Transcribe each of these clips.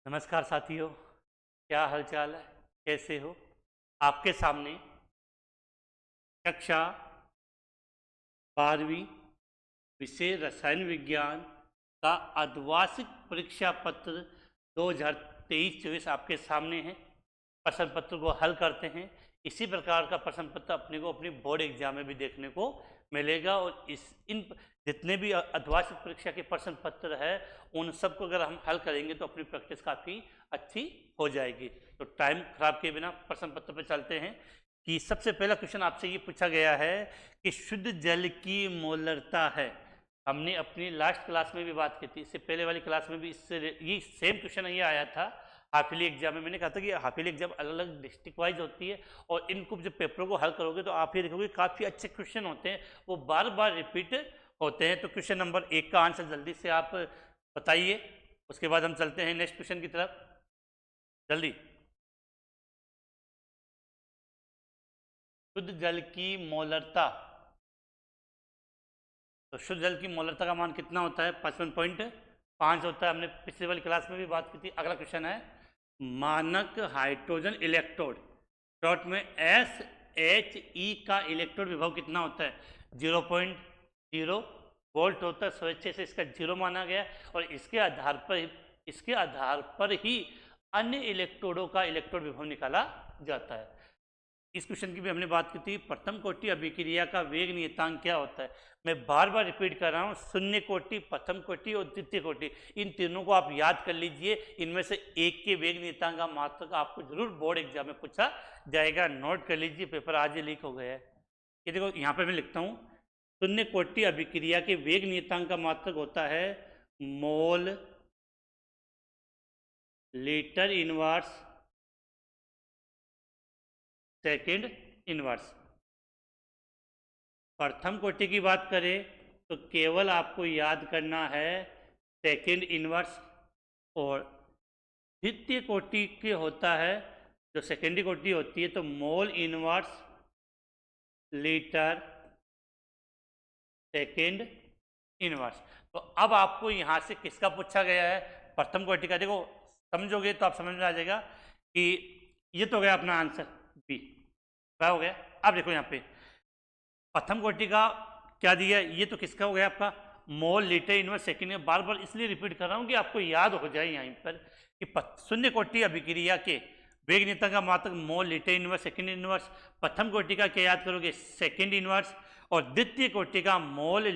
नमस्कार साथियों, क्या हालचाल है? कैसे हो? आपके सामने कक्षा 12वीं विषय रसायन विज्ञान का अर्धवार्षिक परीक्षा पत्र 2023-24 आपके सामने है। प्रश्न पत्र को हल करते हैं। इसी प्रकार का प्रश्न पत्र अपने को अपनी बोर्ड एग्जाम में भी देखने को मिलेगा और इन जितने भी अर्धवार्षिक परीक्षा के प्रश्न पत्र है उन सबको अगर हम हल करेंगे तो अपनी प्रैक्टिस काफ़ी अच्छी हो जाएगी। तो टाइम खराब किए बिना प्रश्न पत्र पर चलते हैं कि सबसे पहला क्वेश्चन आपसे ये पूछा गया है कि शुद्ध जल की मोलरता है। हमने अपनी लास्ट क्लास में भी बात की थी, इससे पहले वाली क्लास में भी इससे ये सेम क्वेश्चन ये आया था हाफ ईयरली एग्जाम में। मैंने कहा था कि हाफ ईयरली एग्जाम अलग अलग डिस्ट्रिक्ट वाइज होती है और इनको जब पेपरों को हल करोगे तो आप ये देखोगे काफ़ी अच्छे क्वेश्चन होते हैं, वो बार बार रिपीट होते हैं। तो क्वेश्चन नंबर 1 का आंसर जल्दी से आप बताइए, उसके बाद हम चलते हैं नेक्स्ट क्वेश्चन की तरफ। जल्दी। शुद्ध जल की मोलरता, तो शुद्ध जल की मोलरता का मान कितना होता है? 55.5 होता है। हमने पिछली वाली क्लास में भी बात की थी। अगला क्वेश्चन है मानक हाइड्रोजन इलेक्ट्रोड शॉर्ट में SHE का इलेक्ट्रोड विभव कितना होता है? 0.0 वोल्ट होता है। स्वेच्छा से इसका 0 माना गया और इसके आधार पर ही अन्य इलेक्ट्रोडों का इलेक्ट्रोड विभव निकाला जाता है। इस क्वेश्चन की भी हमने बात की थी। प्रथम कोटि अभिक्रिया का वेग नियतांक क्या होता है? मैं बार बार रिपीट कर रहा हूँ, शून्य कोटि, प्रथम कोटि और द्वितीय कोटि, इन तीनों को आप याद कर लीजिए। इनमें से एक के वेग नियतांक का मात्रक आपको जरूर बोर्ड एग्जाम में पूछा जाएगा। नोट कर लीजिए, पेपर आज ही लीक हो गया है। ये देखो यहाँ पे मैं लिखता हूँ, शून्य कोटि अभिक्रिया के वेग नियतांक का मात्रक होता है मोल लीटर इनवर्स सेकेंड इनवर्स। प्रथम कोटि की बात करें तो केवल आपको याद करना है सेकेंड इनवर्स, और द्वितीय कोटि के होता है जो सेकेंडरी कोटि होती है तो mole inverse litre second inverse. तो अब आपको यहाँ से किसका पूछा गया है? प्रथम कोटि का। देखो समझोगे तो आप समझ में आ जाएगा कि ये तो गया अपना आंसर बी। क्या हो गया? अब देखो यहाँ पे प्रथम कोटि का क्या दिया, ये तो किसका हो गया आपका? Mole litre inverse second. बार बार इसलिए रिपीट कर रहा हूँ कि आपको याद हो जाए यहाँ पर कि शून्य कोटि अभिक्रिया के वेग नियतांक का मात्रक मोल लीटर इनवर्स सेकेंड इनवर्स। प्रथम कोटि का क्या याद करोगे? Second inverse. और द्वितीय कोटि का mole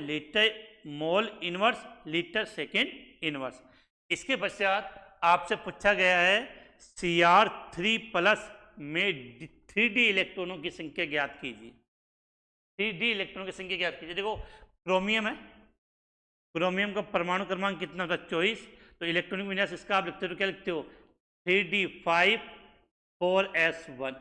inverse litre second inverse. इसके पश्चात आपसे पूछा गया है Cr3+ में 3D इलेक्ट्रॉनों की संख्या ज्ञात कीजिए। 3D इलेक्ट्रॉनों की संख्या ज्ञात कीजिए। देखो क्रोमियम है, क्रोमियम का परमाणु क्रमांक कितना होता है? 24। तो इलेक्ट्रॉनिक विन्यास इसका आप लिखते हो, क्या लिखते हो? 3D5 4s1।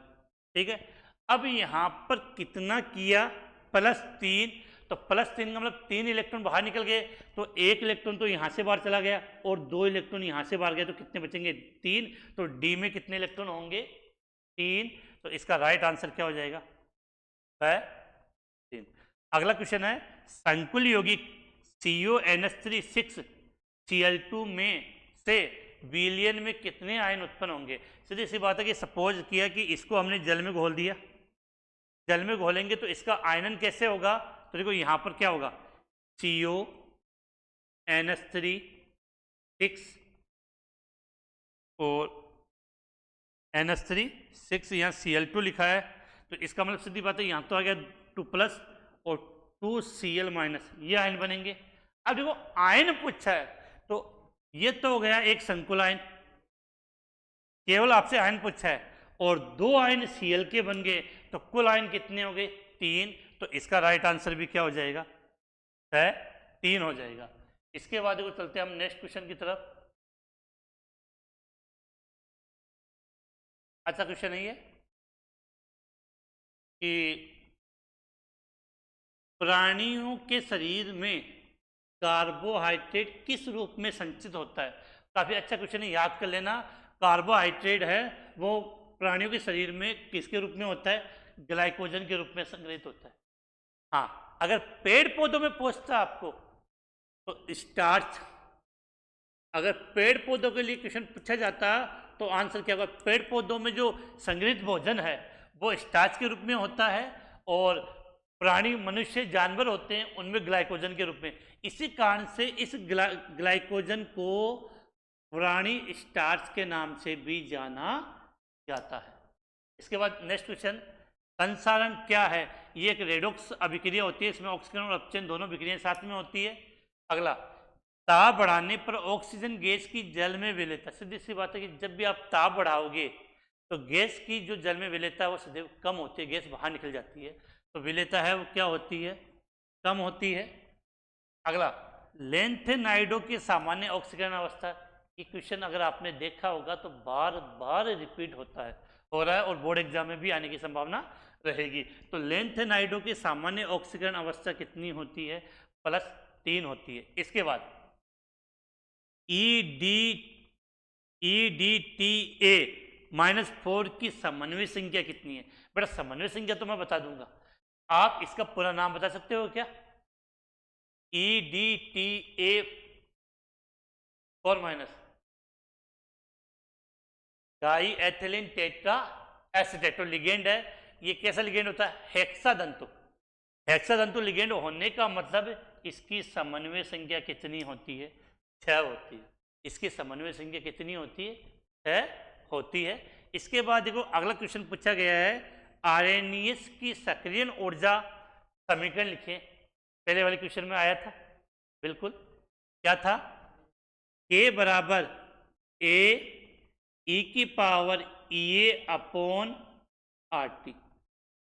ठीक है। अब यहां पर कितना किया? +3। तो +3 का मतलब 3 इलेक्ट्रॉन बाहर निकल गए, तो 1 इलेक्ट्रॉन तो यहां से बाहर चला गया और 2 इलेक्ट्रॉन यहां से बाहर गए, तो कितने बचेंगे? 3। तो डी में कितने इलेक्ट्रॉन होंगे? 3। तो इसका राइट आंसर क्या हो जाएगा? 3। अगला क्वेश्चन है संकुल यौगिक CONH3 6Cl2 में से विलयन में कितने आयन उत्पन्न होंगे? सीधी सी बात है कि सपोज किया कि इसको हमने जल में घोल दिया, जल में घोलेंगे तो इसका आयनन कैसे होगा? तो देखो यहां पर क्या होगा? CONH3 6 और NH3 6, यहाँ Cl2 लिखा है, तो इसका मतलब सीधी बात है यहाँ तो आ गया 2+ और 2Cl-, ये आयन बनेंगे। अब देखो आयन पूछा है तो ये तो हो गया एक संकुल आयन, केवल आपसे आयन पूछा है, और 2 आयन Cl के बन गए, तो कुल आयन कितने हो गए? 3। तो इसका राइट आंसर भी क्या हो जाएगा? 3 हो जाएगा। इसके बाद देखो चलते हैं हम नेक्स्ट क्वेश्चन की तरफ। अच्छा क्वेश्चन है ये कि प्राणियों के शरीर में कार्बोहाइड्रेट किस रूप में संचित होता है? काफी अच्छा क्वेश्चन है, याद कर लेना। कार्बोहाइड्रेट है वो प्राणियों के शरीर में किसके रूप में होता है? ग्लाइकोजन के रूप में संग्रहित होता है। हाँ, अगर पेड़ पौधों में पूछता आपको तो स्टार्च अगर पेड़ पौधों के लिए क्वेश्चन पूछा जाता तो आंसर क्या होगा? पेड़ पौधों में जो संग्रहित भोजन है वो स्टार्च के रूप में होता है, और प्राणी, मनुष्य, जानवर होते हैं उनमें ग्लाइकोजन के रूप में। इसी कारण से इस ग्लाइकोजन को प्राणी स्टार्च के नाम से भी जाना जाता है। इसके बाद नेक्स्ट क्वेश्चन, संसारण क्या है? ये एक रेडॉक्स अभिक्रिया होती है, इसमें ऑक्सीजन और अपचयन दोनों विक्रियाएं साथ में होती है। अगला, ताप बढ़ाने पर ऑक्सीजन गैस की जल में विलेयता। सीधी सी बात है कि जब भी आप ताप बढ़ाओगे तो गैस की जो जल में विलेयता है वो सदैव कम होती है, गैस बाहर निकल जाती है, तो विलेयता है वो क्या होती है? कम होती है। अगला, लेंथेनाइडो की सामान्य ऑक्सीकरण अवस्था। ये क्वेश्चन अगर आपने देखा होगा तो बार बार रिपीट होता है, हो रहा है, और बोर्ड एग्जाम में भी आने की संभावना रहेगी। तो लेंथेनाइडो की सामान्य ऑक्सीकरण अवस्था कितनी होती है? +3 होती है। इसके बाद EDTA -4 की समन्वय संख्या कितनी है? बेटा समन्वय संख्या तो मैं बता दूंगा, आप इसका पूरा नाम बता सकते हो क्या? EDTA 4- di ethylene tetra acetate. तो लिगेंड है, ये कैसा लिगेंड होता है? हेक्सादंतु। हेक्सादंतु लिगेंड होने का मतलब इसकी समन्वय संख्या कितनी होती है? 6 होती है। इसकी समन्वय संख्या कितनी होती है? 6 होती है। इसके बाद देखो अगला क्वेश्चन पूछा गया है, आरएनएस की सक्रियण ऊर्जा समीकरण लिखें। पहले वाले क्वेश्चन में आया था, बिल्कुल, क्या था? K बराबर AE/RT।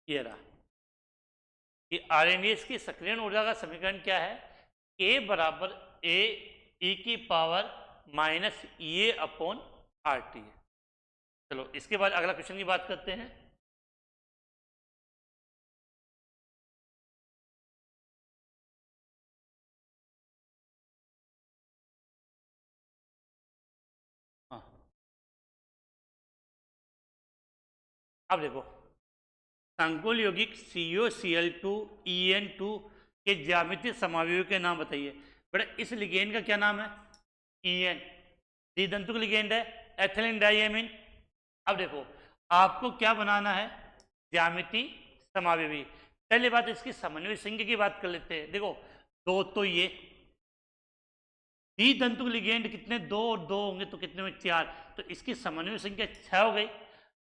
ये रहा, ये आरएनएस की सक्रियण ऊर्जा का समीकरण क्या है? K बराबर AE/-EA/RT है। चलो इसके बाद अगला क्वेश्चन की बात करते हैं। हाँ, अब देखो, संकुल यौगिक COCl2EN2 के ज्यामितीय समावयव के नाम बताइए। बेटा इस लिगेंड का क्या नाम है? EN, द्विदंतुक लिगेंड है, एथिलीन डाइएमीन। अब देखो आपको क्या बनाना है? ज्यामिति समावयवी। पहले बात इसकी समन्वय संख्या की बात कर लेते हैं। देखो 2 तो ये द्विदंतुक लिगेंड कितने? 2 और 2 होंगे तो कितने में? 4। तो इसकी समन्वय संख्या 6 हो गई।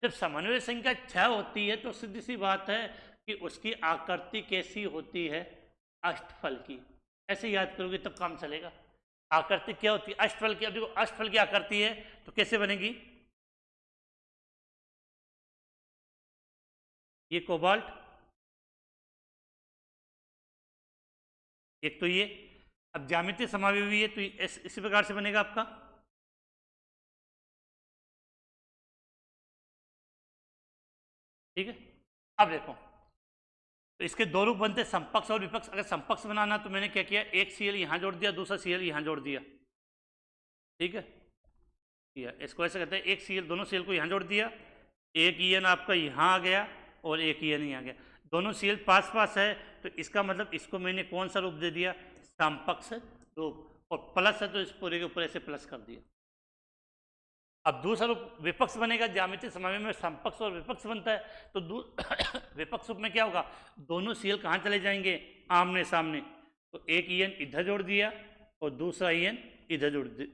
जब समन्वय संख्या 6 होती है तो सीधी सी बात है कि उसकी आकृति कैसी होती है? अष्टफल की। ऐसे याद करोगे तब काम चलेगा। आकृति क्या होती है? अष्टफल की। अब देखो अष्टफल की आकृति है तो कैसे बनेगी? ये कोबाल्ट, एक तो ये। अब ज्यामितीय समावयवी है तो इसी प्रकार से बनेगा आपका। ठीक है, अब देखो तो इसके दो रूप बनते हैं, समपक्ष और विपक्ष। अगर समपक्ष बनाना तो मैंने क्या किया? एक Cl यहां जोड़ दिया, दूसरा Cl यहां जोड़ दिया। ठीक है, इसको ऐसे कहते हैं, एक Cl, दोनों Cl को यहां जोड़ दिया, एक EN आपका यहां आ गया और एक EN यहां आ गया। दोनों Cl पास पास है तो इसका मतलब इसको मैंने कौन सा रूप दे दिया? समपक्ष रूप। और प्लस है तो इस पूरे के ऊपर ऐसे प्लस कर दिया। अब दूसरा रूप विपक्ष बनेगा। ज्यामितीय समावयव में समपक्ष और विपक्ष बनता है, तो विपक्ष रूप में क्या होगा? दोनों Cl कहाँ चले जाएंगे? आमने सामने। तो एक EN इधर जोड़ दिया और दूसरा EN इधर जोड़ दिया,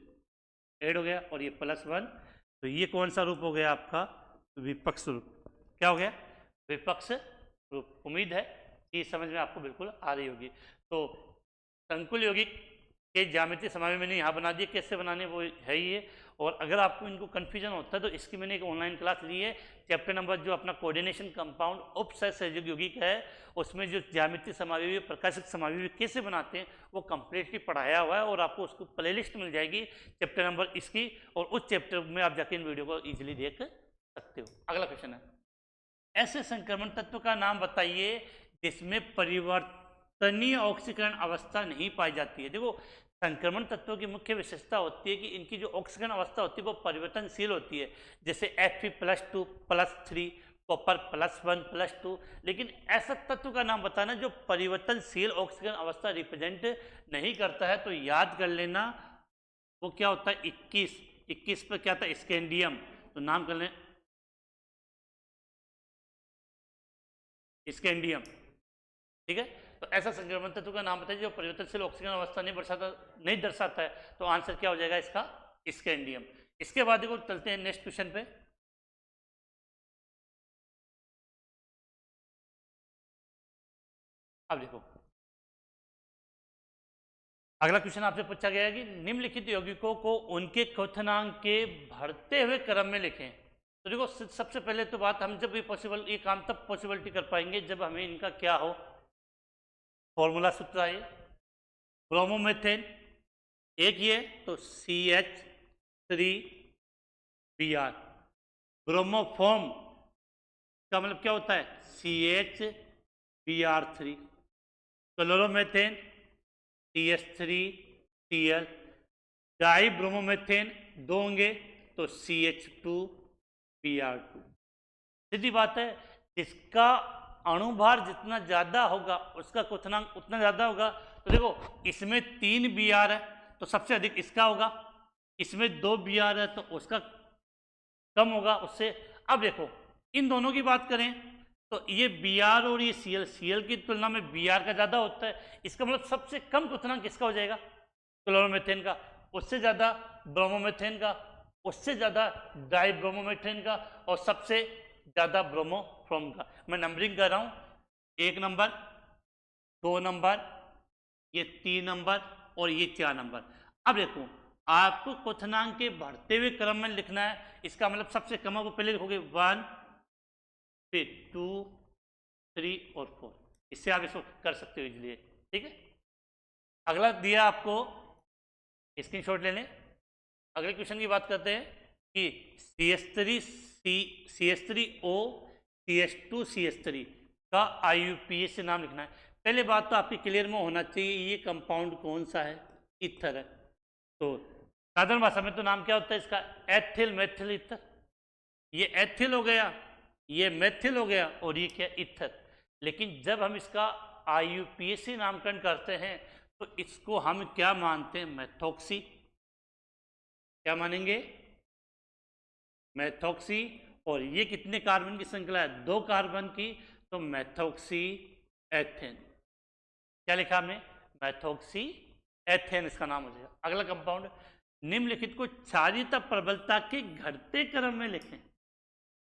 ऐड हो गया, और ये +1। तो ये कौन सा रूप हो गया आपका? विपक्ष रूप। क्या हो गया? विपक्ष रूप। उम्मीद है कि समझ में आपको बिल्कुल आ रही होगी। तो संकुल यौगिक के ज्यामितीय समावयव मैंने यहाँ बना दिए, कैसे बनाने वो है ही है। और अगर आपको इनको कन्फ्यूजन होता है तो इसकी मैंने एक ऑनलाइन क्लास ली है, चैप्टर नंबर जो अपना कोऑर्डिनेशन कंपाउंड उपसहसंयोजक यौगिक है, उसमें जो ज्यामितीय समावयवी, प्रकाशिक समावयवी कैसे बनाते हैं वो कंप्लीटली पढ़ाया हुआ है, और आपको उसको प्लेलिस्ट मिल जाएगी चैप्टर नंबर इसकी, और उस चैप्टर में आप जाके इन वीडियो को ईजिली देख सकते हो। अगला क्वेश्चन है, ऐसे संक्रमण तत्व का नाम बताइए जिसमें परिवर्तनीय ऑक्सीकरण अवस्था नहीं पाई जाती है। देखो संक्रमण तत्वों की मुख्य विशेषता होती है कि इनकी जो ऑक्सीकरण अवस्था होती है वो परिवर्तनशील होती है, जैसे Fe+2 +3, कॉपर +1 +2। लेकिन ऐसा तत्व का नाम बताना जो परिवर्तनशील ऑक्सीकरण अवस्था रिप्रेजेंट नहीं करता है, तो याद कर लेना वो क्या होता है 21, 21 पे क्या था स्कैंडियम, तो नाम कर लें स्कैंडियम, ठीक है। तो ऐसा संक्रमण तत्व का नाम बताइए जो परिवर्तनशील ऑक्सीजन अवस्था नहीं दर्शाता है, तो आंसर क्या हो जाएगा इसका स्कैंडियम। इसके बाद देखो चलते हैं नेक्स्ट क्वेश्चन पे। अब देखो अगला क्वेश्चन आपसे पूछा गया है कि निम्नलिखित यौगिकों को उनके क्वथनांक के बढ़ते हुए क्रम में लिखें। तो देखो सबसे पहले तो बात, हम जब ये काम तब पॉसिबिलिटी कर पाएंगे जब हमें इनका क्या हो, फॉर्मूला सूत्र आए। ब्रोमोमेथेन एक ये तो CH3Br, ब्रोमोफॉर्म का मतलब क्या होता है CH Br3, chloromethane CH3Cl, die bromomethane दो होंगे तो CH2Br2। सीधी बात है, जिसका अणुभार जितना ज्यादा होगा उसका क्वथनांक उतना ज्यादा होगा। तो देखो इसमें 3 Br है तो सबसे अधिक इसका होगा, इसमें 2 Br है तो उसका कम होगा उससे। अब देखो इन दोनों की बात करें तो ये Br और ये Cl की तुलना में Br का ज्यादा होता है, इसका मतलब सबसे कम क्वथनांक किसका हो जाएगा, क्लोरोमेथेन का, उससे ज्यादा ब्रोमोमेथेन का, उससे ज्यादा डाइब्रोमोमेथेन का, और सबसे ज्यादा ब्रोमोफ्रॉम का। मैं नंबरिंग कर रहा हूं, 1 नंबर, 2 नंबर, ये 3 नंबर और ये 4 नंबर। अब देखो आपको क्वथनांक के बढ़ते हुए क्रम में लिखना है, इसका मतलब सबसे कम को पहले लिखोगे 1, फिर 2, 3 और 4। इससे आप इसको कर सकते हो इजीली, ठीक है। अगला दिया आपको, स्क्रीनशॉट ले लें। अगले क्वेश्चन की बात करते हैं कि CH3O CH2CH3 का IUPAC से नाम लिखना है। पहले बात तो आपके क्लियर में होना चाहिए ये कंपाउंड कौन सा है, ईथर है। तो साधारण भाषा में तो नाम क्या होता है इसका, एथिल मेथिल ईथर। ये एथिल हो गया, ये मेथिल हो गया और ये क्या ईथर। लेकिन जब हम इसका IUPAC नामकरण करते हैं तो इसको हम क्या मानते हैं, मेथॉक्सी। क्या मानेंगे, मेथॉक्सी। और ये कितने कार्बन की श्रृंखला है, 2 कार्बन की, तो मेथॉक्सी एथेन। क्या लिखा हमने, मेथॉक्सी एथेन इसका नाम हो जाएगा। अगला कंपाउंड, निम्नलिखित को क्षारीयता प्रबलता के घटते क्रम में लिखें।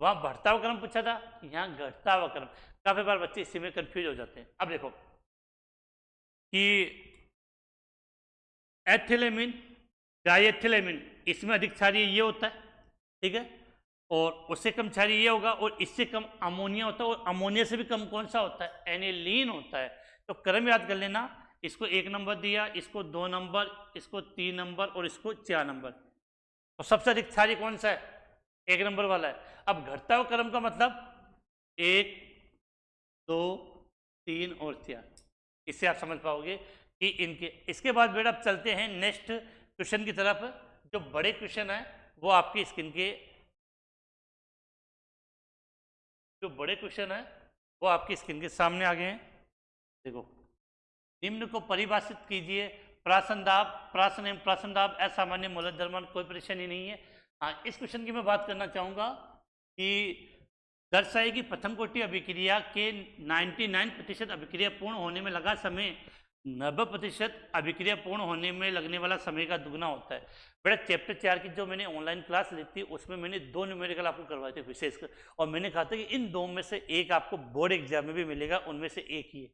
वहां बढ़ता हुआ क्रम पूछा था, यहाँ घटता हुआ क्रम। काफी बार बच्चे इसी में कंफ्यूज हो जाते हैं। अब देखो कि एथिलेमिन, डाइएथिलेमिन, इसमें अधिक क्षारीय ये होता है, ठीक है, और उससे कम क्षारीय ये होगा, और इससे कम अमोनिया होता है, और अमोनिया से भी कम कौन सा होता है, एनिलीन होता है। तो क्रम याद कर लेना, इसको 1 नंबर दिया, इसको 2 नंबर, इसको 3 नंबर और इसको 4 नंबर। और सबसे अधिक क्षारीय कौन सा है, 1 नंबर वाला है। अब घटता हुआ क्रम का मतलब 1, 2, 3 और 4। इससे आप समझ पाओगे कि इनके। इसके बाद बेटा आप चलते हैं नेक्स्ट क्वेश्चन की तरफ। जो बड़े क्वेश्चन है वो आपकी स्क्रीन के, जो बड़े क्वेश्चन है वो आपकी स्क्रीन के सामने आ गए हैं। देखो, निम्न को परिभाषित कीजिए। प्रासंदाब, प्रासन एवं प्रासंदाब असामान्य मूलक द्रव्यमान, कोई परेशानी नहीं है। हाँ, इस क्वेश्चन की मैं बात करना चाहूंगा कि दर्शाए कि प्रथम कोटि अभिक्रिया के 99% अभिक्रिया पूर्ण होने में लगा समय 90% अभिक्रिया पूर्ण होने में लगने वाला समय का दुगना होता है। बेटा चैप्टर 4 की जो मैंने ऑनलाइन क्लास ली थी उसमें मैंने 2 न्यूमेरिकल आपको करवाए थे विशेषकर, और मैंने कहा था कि इन 2 में से एक आपको बोर्ड एग्जाम में भी मिलेगा, उनमें से एक ही है,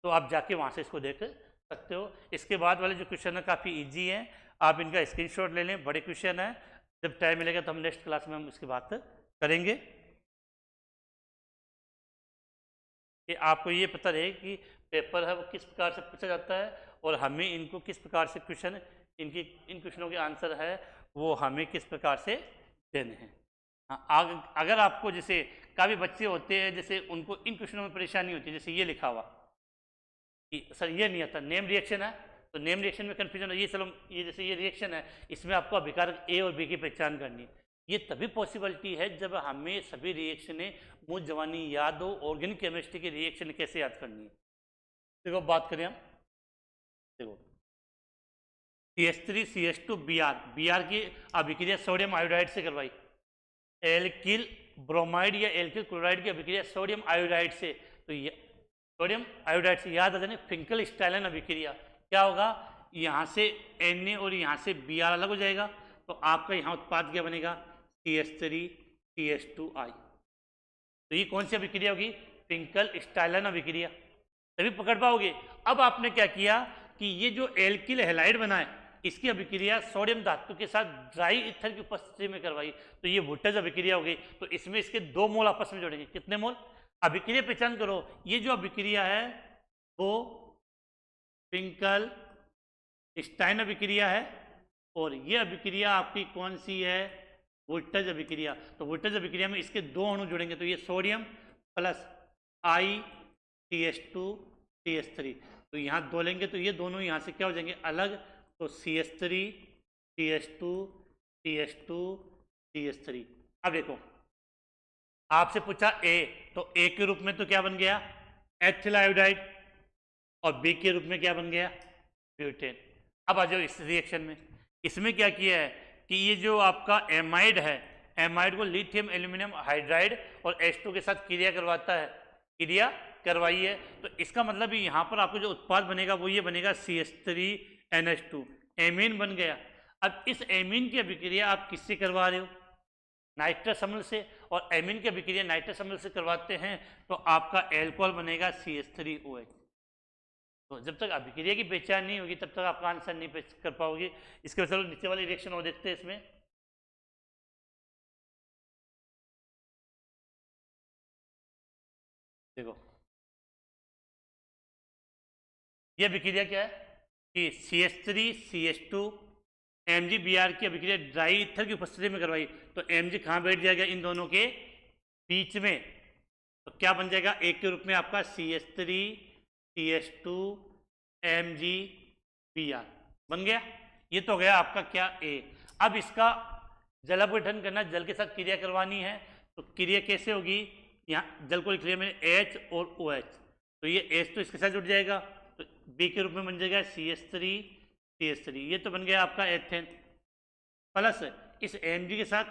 तो आप जाके वहाँ से इसको देख सकते हो। इसके बाद वाले जो क्वेश्चन है काफ़ी ईजी है, आप इनका स्क्रीनशॉट ले लें, बड़े क्वेश्चन है। जब टाइम मिलेगा तो हम नेक्स्ट क्लास में हम इसकी बात करेंगे कि आपको ये पता रहे कि पेपर है वो किस प्रकार से पूछा जाता है, और हमें इनको किस प्रकार से क्वेश्चन, इन क्वेश्चनों के आंसर है वो हमें किस प्रकार से देने हैं। हाँ, अगर आपको जैसे काफ़ी बच्चे होते हैं जैसे उनको इन क्वेश्चनों में परेशानी होती है, जैसे ये लिखा हुआ कि सर ये नहीं आता, नेम रिएक्शन है, तो नेम रिएक्शन में कन्फ्यूजन है, ये चलो ये जैसे ये रिएक्शन है, इसमें आपको अभिकारक ए और बी की पहचान करनी है। ये तभी पॉसिबिलिटी है जब हमें सभी रिएक्शनें मुझ जवानी याद हो, ऑर्गेनिक केमिस्ट्री की रिएक्शन कैसे याद करनी है। देखो बात करें हम, देखो CH3CH2 Br की अभिक्रिया सोडियम आयोडाइड से करवाई, एल्किल ब्रोमाइड या एल्किल क्लोराइड की अभिक्रिया सोडियम आयोडाइड से, तो ये सोडियम आयोडाइड से याद आ जाने फिंकल स्टाइलन अभिक्रिया क्या होगा, यहाँ से Na और यहाँ से Br अलग हो जाएगा, तो आपका यहाँ उत्पाद क्या बनेगा CH3CH2I। तो ये कौन सी अभिक्रिया होगी, फिंकल स्टाइलन अभिक्रिया, तभी पकड़ पाओगे। अब आपने क्या किया कि ये जो एल्किल हैलाइड बना है इसकी अभिक्रिया सोडियम धातु के साथ ड्राई ईथर की उपस्थिति में करवाई, तो ये वोल्टेज अभिक्रिया हो गई। तो इसमें इसके 2 मोल आपस में जोड़ेंगे, कितने मोल, अभिक्रिया पहचान करो, ये जो अभिक्रिया है वो फिंकल स्टाइन अभिक्रिया है और ये अभिक्रिया आपकी कौन सी है, वोल्टेज अभिक्रिया। तो वोल्टेज अभिक्रिया में इसके 2 अणु जुड़ेंगे, तो ये सोडियम प्लस CH2CH3, तो यहाँ 2 लेंगे तो ये दोनों यहाँ से क्या हो जाएंगे अलग, तो CH3CH2CH2CH3। अब देखो आपसे पूछा A, तो A के रूप में तो क्या बन गया एथिल आयोडाइड और B के रूप में क्या बन गया ब्यूटेन। अब आ जाओ इस रिएक्शन में, इसमें क्या किया है कि ये जो आपका एमाइड है, एमाइड को लिथियम एल्यूमिनियम हाइड्राइड और H2 के साथ क्रिया करवाता है, क्रिया करवाई है, तो इसका मतलब यहाँ पर आपको जो उत्पाद बनेगा वो ये बनेगा CH3NH2, एमीन बन गया। अब इस एमीन की अभिक्रिया आप किससे करवा रहे हो, नाइट्रस अम्ल से, और एमीन की अभिक्रिया नाइट्रस अम्ल से करवाते हैं तो आपका एल्कोहल बनेगा CH3OH। तो जब तक अभिक्रिया की पहचान नहीं होगी तब तक आपका आंसर नहीं कर पाओगे। इसके बाद चलो नीचे वाली रिएक्शन और देखते हैं। इसमें देखो ये अभिक्रिया क्या है कि CH3CH2 MgBr की अभिक्रिया ड्राई ईथर की उपस्थिति में करवाई, तो Mg कहाँ बैठ जाएगा इन दोनों के बीच में, तो क्या बन जाएगा एक के रूप में आपका CH3CH2 MgBr बन गया। ये तो हो गया आपका क्या A। अब इसका जल अपघटन करना, जल के साथ क्रिया करवानी है, तो क्रिया कैसे होगी, यहाँ जल को लिख लिया मैंने H और OH, तो ये H तो इसके साथ जुड़ जाएगा, तो B के रूप में बन जाएगा CH3CH3, ये तो बन गया आपका एथेन, प्लस इस Mg के साथ,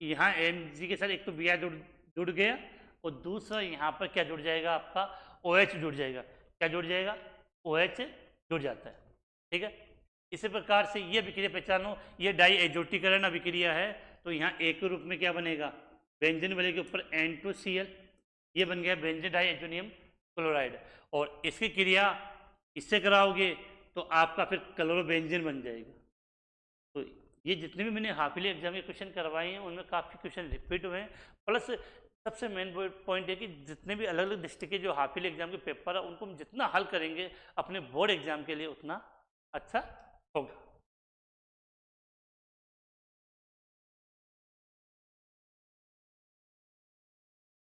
यहाँ Mg के साथ एक तो Br जुड़ गया और दूसरा यहाँ पर क्या जुड़ जाएगा आपका OH जुड़ जाएगा, क्या जुड़ जाएगा OH जुड़ जाता है, ठीक है। इसी प्रकार से ये अभिक्रिया पहचानो, ये डाई एजोटीकरण अभिक्रिया है, तो यहाँ A के रूप में क्या बनेगा बेंजीन वाले के ऊपर N2Cl, ये बन गया बेंजीन डाई एजोनियम क्लोराइड, और इसकी क्रिया इससे कराओगे तो आपका फिर क्लोरोबेंजीन बन जाएगा। तो ये जितने भी मैंने हाफ ईयरली एग्जाम के क्वेश्चन करवाए हैं उनमें काफ़ी क्वेश्चन रिपीट हुए हैं, प्लस सबसे मेन पॉइंट है कि जितने भी अलग अलग डिस्ट्रिक्ट के जो हाफ ईयरली एग्जाम के पेपर है उनको हम जितना हल करेंगे अपने बोर्ड एग्जाम के लिए उतना अच्छा होगा।